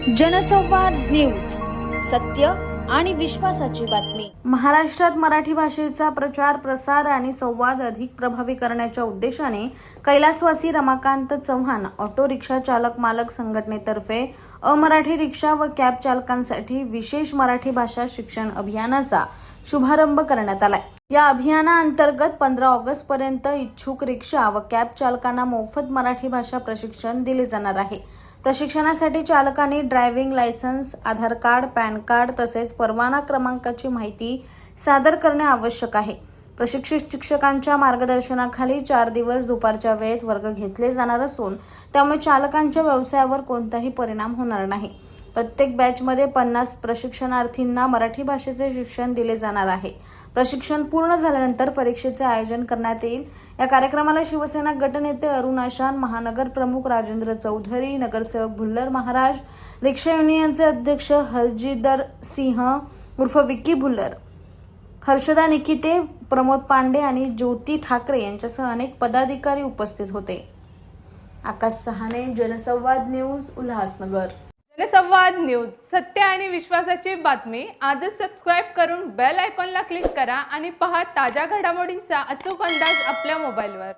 जनसंवाद न्यूज, सत्य आणि विश्वासाची बातमी। महाराष्ट्रात मराठी भाषेचा प्रचार प्रसार आणि संवाद अधिक प्रभावी करण्याच्या उद्देशाने कैलासवासी रमाकांत चव्हाण ऑटो रिक्षा चालक मालक संघटनेतर्फे अमराठी रिक्षा व कॅब चालकांसाठी विशेष मराठी भाषा शिक्षण अभियानाचा शुभारंभ करण्यात आलाय। या अभियानाअंतर्गत 15 ऑगस्ट पर्यंत इच्छुक रिक्षा व कॅब चालकांना मोफत मराठी भाषा प्रशिक्षण दिले जाणार आहे। प्रशिक्षणासाठी चालकांनी ड्रायव्हिंग लायसन्स, आधार कार्ड, पॅन कार्ड तसेच परवाना क्रमांकाची माहिती सादर करणे आवश्यक आहे। प्रशिक्षित शिक्षकांच्या मार्गदर्शनाखाली 4 दिवस दुपारच्या वेळेत वर्ग घेतले जाणार असून त्यामुळे चालकांच्या व्यवसायावर कोणताही परिणाम होणार नाही। प्रत्येक बॅचमध्ये 50 प्रशिक्षणार्थींना मराठी भाषेचे शिक्षण दिले जाणार आहे। प्रशिक्षण पूर्ण झाल्यानंतर परीक्षेचे आयोजन करण्यात येईल। या कार्यक्रमाला शिवसेना गटनेते अरुण आशान, महानगर प्रमुख राजेंद्र चौधरी, नगरसेवक भुल्लर महाराज, रिक्षा युनियनचे अध्यक्ष हरजिंदर सिंह उर्फ विकी भुल्लर, हर्षदा निकिते, प्रमोद पांडे आणि ज्योती ठाकरे यांच्यासह अनेक पदाधिकारी उपस्थित होते। आकाश सहाने, जनसंवाद न्यूज, उल्हासनगर। जनसंवाद न्यूज, सत्य आणि विश्वासाची बातमी। आजच सबस्क्राइब करून बेल आयकॉनला क्लिक करा आणि पहा ताज्या घडामोडींचा अचूक अंदाज आपल्या मोबाईलवर।